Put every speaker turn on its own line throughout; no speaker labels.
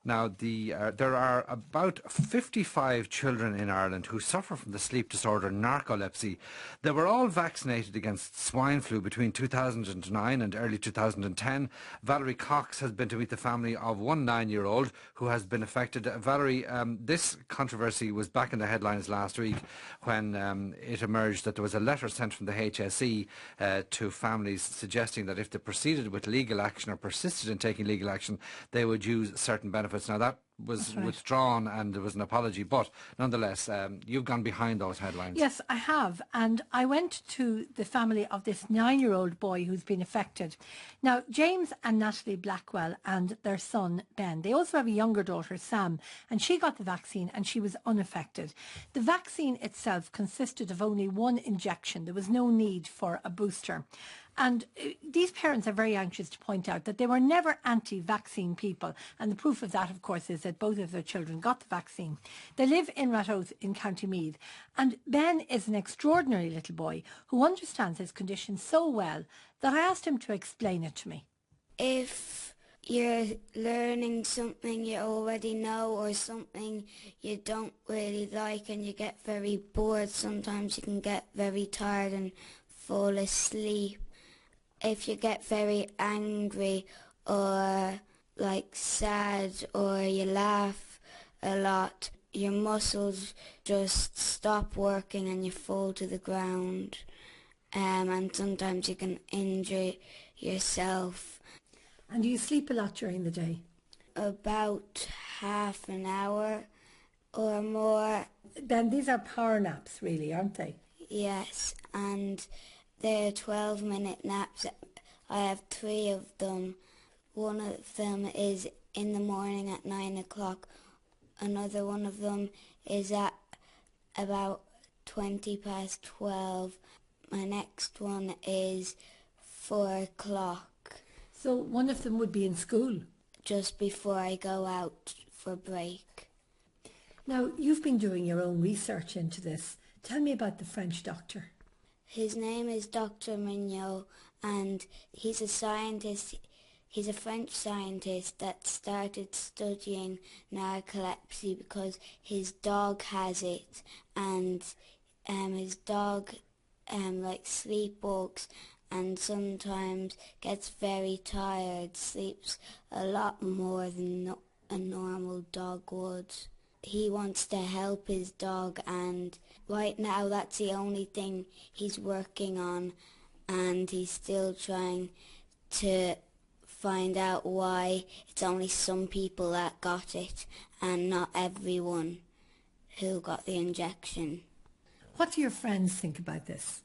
Now, there are about 55 children in Ireland who suffer from the sleep disorder narcolepsy. They were all vaccinated against swine flu between 2009 and early 2010. Valerie Cox has been to meet the family of one 9-year-old who has been affected. Valerie, this controversy was back in the headlines last week when it emerged that there was a letter sent from the HSE to families suggesting that if they proceeded with legal action or persisted in taking legal action, they would use certain benefits. Now, that was withdrawn and there was an apology, but nonetheless, you've gone behind those headlines.
Yes, I have, and I went to the family of this 9-year-old boy who's been affected. Now, James and Natalie Blackwell and their son Ben, they also have a younger daughter, Sam, and she got the vaccine and she was unaffected. The vaccine itself consisted of only one injection. There was no need for a booster. And these parents are very anxious to point out that they were never anti-vaccine people. And the proof of that, of course, is that both of their children got the vaccine. They live in Ratoath in County Meath. And Ben is an extraordinary little boy who understands his condition so well that I asked him to explain it to me.
If you're learning something you already know or something you don't really like and you get very bored, sometimes you can get very tired and fall asleep. If you get very angry or like sad or you laugh a lot, your muscles just stop working and you fall to the ground, and sometimes you can injure yourself.
And do you sleep a lot during the day?
About half an hour or more.
Ben, these are power naps really, aren't they?
Yes, and they're 12-minute naps. I have 3 of them. One of them is in the morning at 9 o'clock. Another one of them is at about 12:20. My next one is 4 o'clock.
So one of them would be in school?
Just before I go out for break.
Now, you've been doing your own research into this. Tell me about the French doctor.
His name is Dr. Mignot, and he's a scientist. He's a French scientist that started studying narcolepsy because his dog has it, and his dog like sleepwalks and sometimes gets very tired, sleeps a lot more than a normal dog would. He wants to help his dog, and right now that's the only thing he's working on, and he's still trying to find out why it's only some people that got it and not everyone who got the injection.
What do your friends think about this?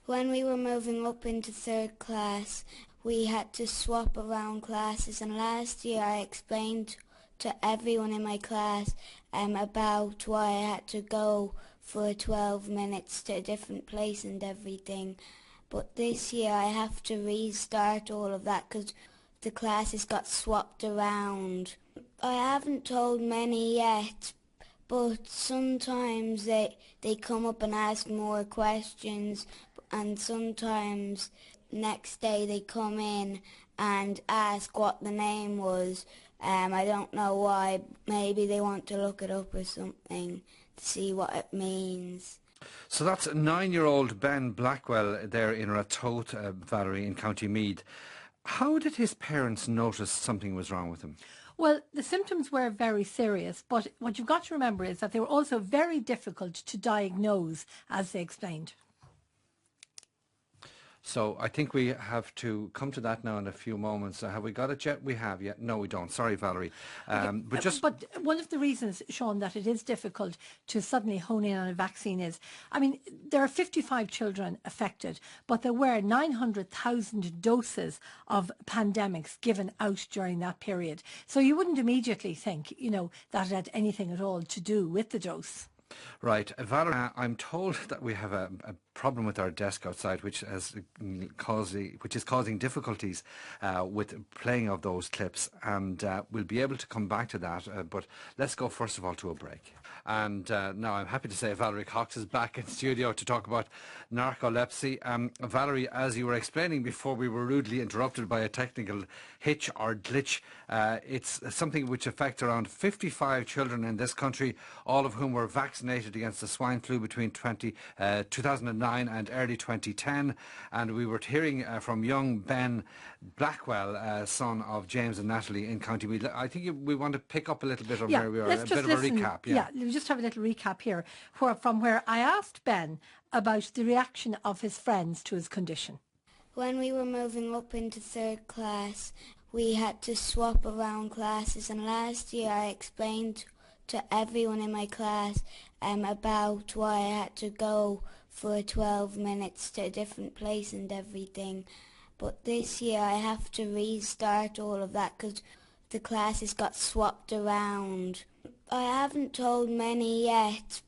When we were moving up into 3rd class, we had to swap around classes, and last year I explained to everyone in my class about why I had to go for 12 minutes to a different place and everything. But this year I have to restart all of that because the classes got swapped around. I haven't told many yet, but sometimes they come up and ask more questions, and sometimes next day they come in and ask what the name was. I don't know why. Maybe they want to look it up or something to see what it means.
So that's 9-year-old Ben Blackwell there in Ratoath, Valerie, in County Meath. How did his parents notice something was wrong with him?
Well, the symptoms were very serious, but what you've got to remember is that they were also very difficult to diagnose, as they explained.
So I think we have to come to that now in a few moments. Have we got it yet? We have yet. No, we don't. Sorry, Valerie.
But one of the reasons, Sean, that it is difficult to suddenly hone in on a vaccine is, I mean, there are 55 children affected, but there were 900,000 doses of Pandemrix given out during that period. So you wouldn't immediately think, you know, that it had anything at all to do with the dose.
Right. Valerie, I'm told that we have a problem with our desk outside, which is causing difficulties with playing of those clips, and we'll be able to come back to that. But let's go first of all to a break. And now I'm happy to say Valerie Cox is back in studio to talk about narcolepsy. Valerie, as you were explaining before we were rudely interrupted by a technical hitch or glitch, it's something which affects around 55 children in this country, all of whom were vaccinated against the swine flu between 2009 and early 2010. And we were hearing from young Ben Blackwell, son of James and Natalie in County Meath. I think we want to pick up a little bit on where we are, a bit of a recap.
Yeah, we'll just have a little recap here from where I asked Ben about the reaction of his friends to his condition.
When we were moving up into third class, we had to swap around classes, and last year I explained to everyone in my class about why I had to go for 12 minutes to a different place and everything. But this year I have to restart all of that because the classes got swapped around. I haven't told many yet,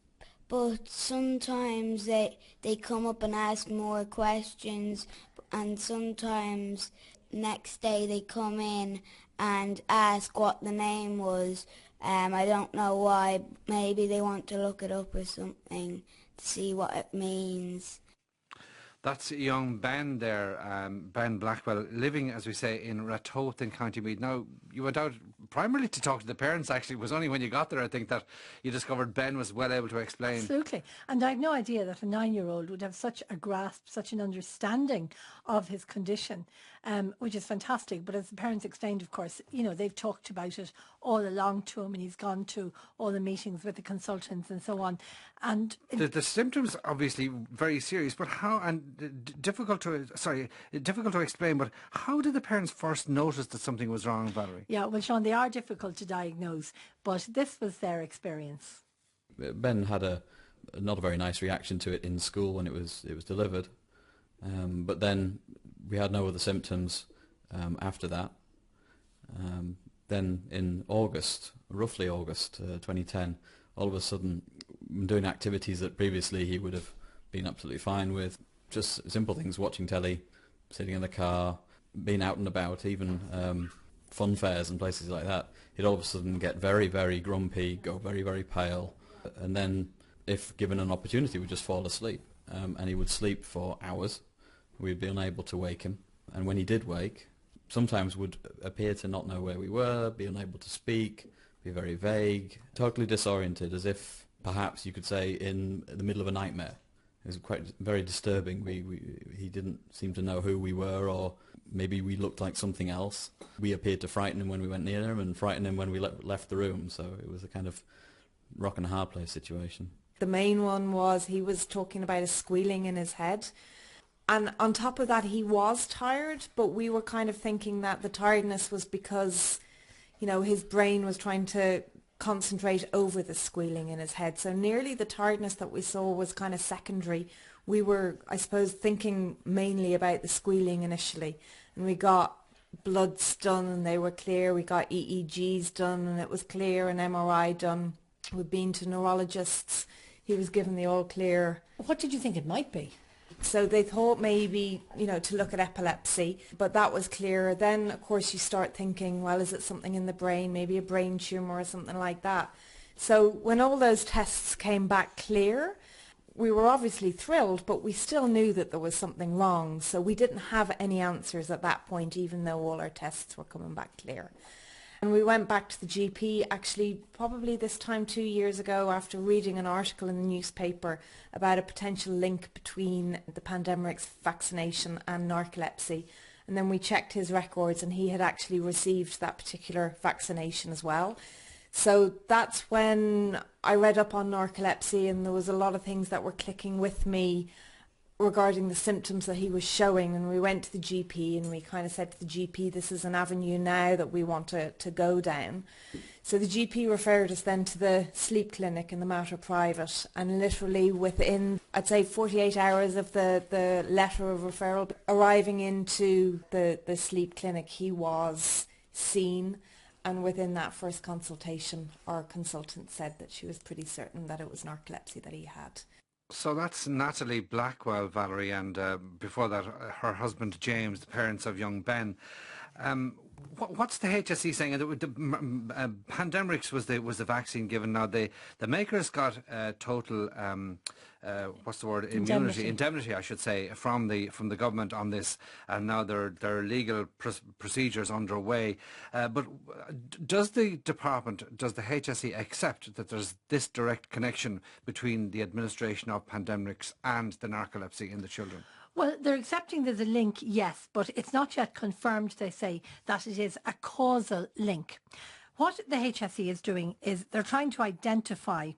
but sometimes they come up and ask more questions, and sometimes next day they come in and ask what the name was. I don't know why. Maybe they want to look it up or something to see what it means.
That's young Ben there, Ben Blackwell, living, as we say, in Ratoath in County Meath. Now, you went out primarily to talk to the parents, actually. It was only when you got there, I think, that you discovered Ben was well able to explain.
Absolutely. And I had no idea that a 9-year-old would have such a grasp, such an understanding of his condition, which is fantastic. But as the parents explained, of course, you know, they've talked about it all along to him, and he's gone to all the meetings with the consultants and so on. And
the symptoms obviously very serious, but how, and difficult to explain, but how did the parents first notice that something was wrong, Valerie?
Yeah, well, Sean, they are difficult to diagnose, but this was their experience.
Ben had a not a very nice reaction to it in school when it was delivered, but then we had no other symptoms after that. Then in August, roughly August 2010, all of a sudden, doing activities that previously he would have been absolutely fine with, just simple things, watching telly, sitting in the car, being out and about, even fun fairs and places like that, he'd all of a sudden get very, very grumpy, go very, very pale, and then, if given an opportunity, would just fall asleep. And he would sleep for hours. We'd be unable to wake him. And when he did wake, sometimes would appear to not know where we were, be unable to speak, be very vague, totally disoriented, as if perhaps you could say in the middle of a nightmare. It was quite very disturbing. He didn't seem to know who we were, or maybe we looked like something else. We appeared to frighten him when we went near him and frighten him when we left the room, so it was a kind of rock and a hard place situation.
The main one was he was talking about a squealing in his head. And on top of that, he was tired, but we were kind of thinking that the tiredness was because, you know, his brain was trying to concentrate over the squealing in his head. So nearly the tiredness that we saw was kind of secondary. We were, I suppose, thinking mainly about the squealing initially. And we got bloods done and they were clear. We got EEGs done and it was clear, and MRI done. We've been to neurologists. He was given the all clear.
What did you think it might be?
So they thought maybe, you know, to look at epilepsy, but that was clear. Then, of course, you start thinking, well, is it something in the brain, maybe a brain tumour or something like that? So when all those tests came back clear, we were obviously thrilled, but we still knew that there was something wrong. So we didn't have any answers at that point, even though all our tests were coming back clear. And we went back to the GP, actually probably this time 2 years ago, after reading an article in the newspaper about a potential link between the Pandemrix vaccination and narcolepsy. And then we checked his records and he had actually received that particular vaccination as well. So that's when I read up on narcolepsy, and there was a lot of things that were clicking with me regarding the symptoms that he was showing, and we went to the GP and we kind of said to the GP, this is an avenue now that we want to go down. So the GP referred us then to the sleep clinic in the Mater Private, and literally within, I'd say 48 hours of the letter of referral arriving into the sleep clinic, he was seen, and within that first consultation our consultant said that she was pretty certain that it was narcolepsy that he had.
So that's Natalie Blackwell, Valerie, and before that, her husband James, the parents of young Ben. Um, what's the HSE saying? Pandemrix was the vaccine given. Now the makers got total what's the word, indemnity, I should say, from the government on this, and now there are legal procedures underway. But does the HSE accept that there's this direct connection between the administration of Pandemrix and the narcolepsy in the children?
Well, they're accepting there's a link, yes, but it's not yet confirmed, they say, that it is a causal link. What the HSE is doing is they're trying to identify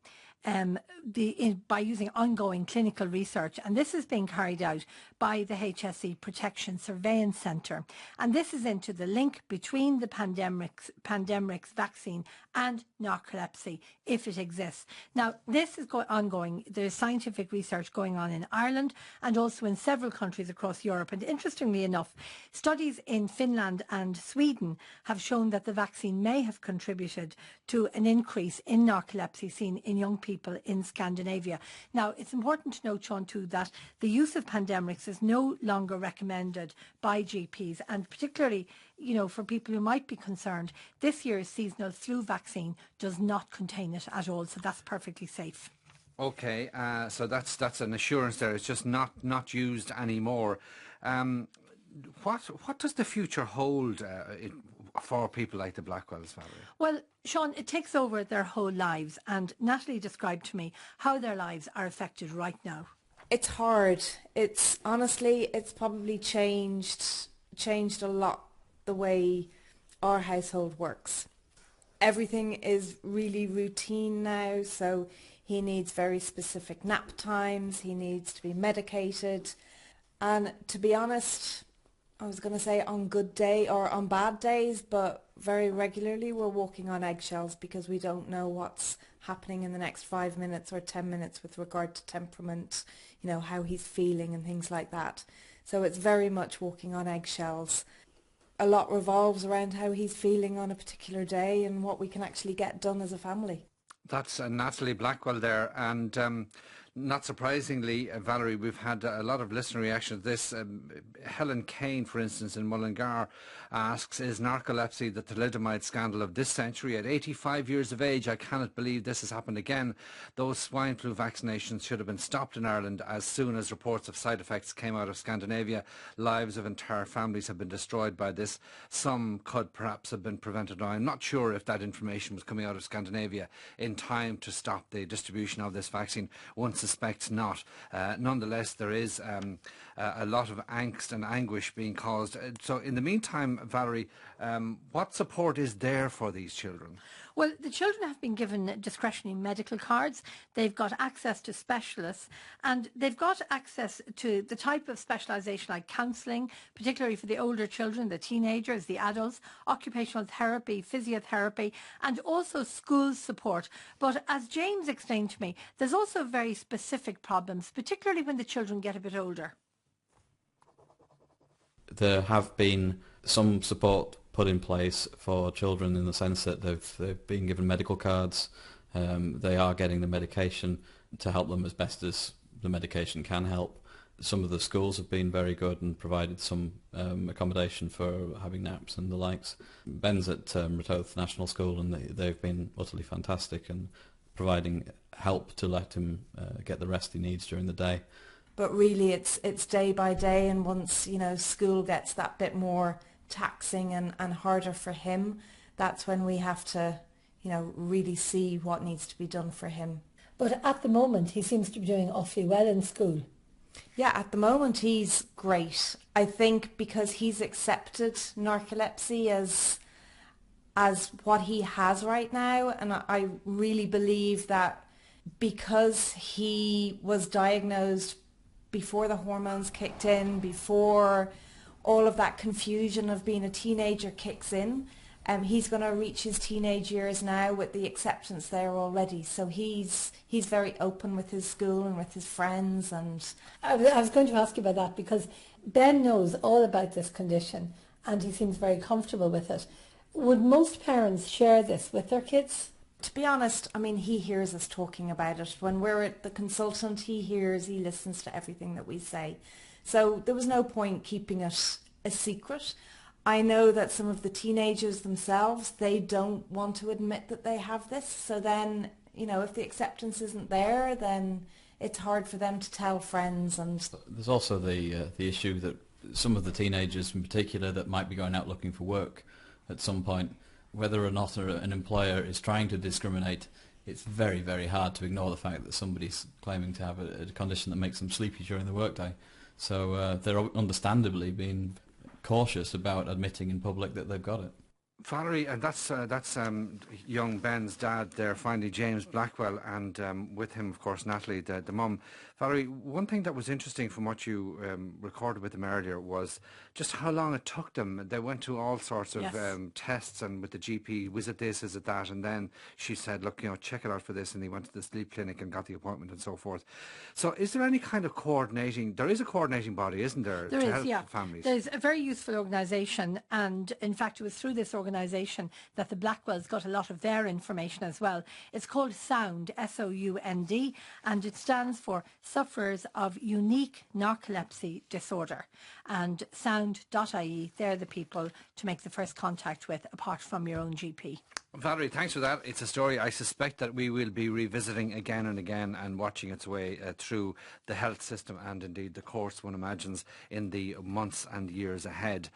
by using ongoing clinical research, and this is being carried out by the HSE Protection Surveillance Centre, and this is into the link between the Pandemrix vaccine and narcolepsy, if it exists. Now, this is ongoing. There's scientific research going on in Ireland and also in several countries across Europe, and interestingly enough, studies in Finland and Sweden have shown that the vaccine may have contributed to an increase in narcolepsy seen in young people in Scandinavia. Now, it's important to note, Sean, too, that the use of Pandemrix is no longer recommended by GPs, and particularly, you know, for people who might be concerned, this year's seasonal flu vaccine does not contain it at all, so that's perfectly safe.
Okay, so that's an assurance there. It's just not used anymore. What does the future hold for people like the Blackwells, Valerie?
Well, Sean, it takes over their whole lives, and Natalie described to me how their lives are affected right now.
It's hard. It's honestly, it's probably changed a lot the way our household works. Everything is really routine now, so he needs very specific nap times, he needs to be medicated, and to be honest, I was going to say on good day or on bad days, but very regularly we're walking on eggshells because we don't know what's happening in the next 5 minutes or 10 minutes with regard to temperament, you know, how he's feeling and things like that. So it's very much walking on eggshells. A lot revolves around how he's feeling on a particular day and what we can actually get done as a family.
That's Natalie Blackwell there, and not surprisingly, Valerie, we've had a lot of listener reaction to this. Helen Kane, for instance, in Mullingar, asks, is narcolepsy the thalidomide scandal of this century? At 85 years of age, I cannot believe this has happened again. Those swine flu vaccinations should have been stopped in Ireland as soon as reports of side effects came out of Scandinavia. Lives of entire families have been destroyed by this. Some could perhaps have been prevented. Now, I'm not sure if that information was coming out of Scandinavia in time to stop the distribution of this vaccine. One suspects not. Nonetheless, there is a lot of angst and anguish being caused. So in the meantime, Valerie, what support is there for these children?
Well, the children have been given discretionary medical cards. They've got access to specialists, and they've got access to the type of specialisation like counselling, particularly for the older children, the teenagers, the adults, occupational therapy, physiotherapy, and also school support. But as James explained to me, there's also very specific problems, particularly when the children get a bit older.
There have been some support put in place for children in the sense that they've been given medical cards. They are getting the medication to help them as best as the medication can help. Some of the schools have been very good and provided some accommodation for having naps and the likes. Ben's at Ratoath National School, and they've been utterly fantastic and providing help to let him get the rest he needs during the day.
But really it's day by day, and once, you know, school gets that bit more taxing and harder for him, that's when we have to, you know, really see what needs to be done for him.
But at the moment, he seems to be doing awfully well in school.
Yeah, at the moment he's great. I think because he's accepted narcolepsy as what he has right now, and I really believe that because he was diagnosed before the hormones kicked in, before all of that confusion of being a teenager kicks in, he's going to reach his teenage years now with the acceptance there already. So he's very open with his school and with his friends. And
I was going to ask you about that, because Ben knows all about this condition and he seems very comfortable with it. Would most parents share this with their kids?
To be honest, I mean, he hears us talking about it. When we're at the consultant, he listens to everything that we say. So there was no point keeping it a secret. I know that some of the teenagers themselves, they don't want to admit that they have this. So then, if the acceptance isn't there, then it's hard for them to tell friends. And
there's also the issue that some of the teenagers in particular that might be going out looking for work at some point, whether or not an employer is trying to discriminate, it's very, very hard to ignore the fact that somebody's claiming to have a condition that makes them sleepy during the workday. So they're understandably being cautious about admitting in public that they've got it.
Valerie, and that's young Ben's dad there, finally James Blackwell, and with him, of course, Natalie, the mum. Valerie, one thing that was interesting from what you recorded with them earlier was just how long it took them. They went to all sorts of tests, and with the GP, was it this, is it that, and then she said, look, check it out for this, and he went to the sleep clinic and got the appointment and so forth. So is there any kind of coordinating, there is a coordinating body, isn't there,
to
help
yeah.
families?
There's a very useful organisation, and in fact it was through this organisation that the Blackwells got a lot of their information as well. It's called SOUND, S-O-U-N-D, and it stands for Sufferers of Unique Narcolepsy Disorder. And sound.ie, they're the people to make the first contact with, apart from your own GP.
Valerie, thanks for that. It's a story I suspect that we will be revisiting again and again and watching its way through the health system and indeed the course, one imagines, in the months and years ahead.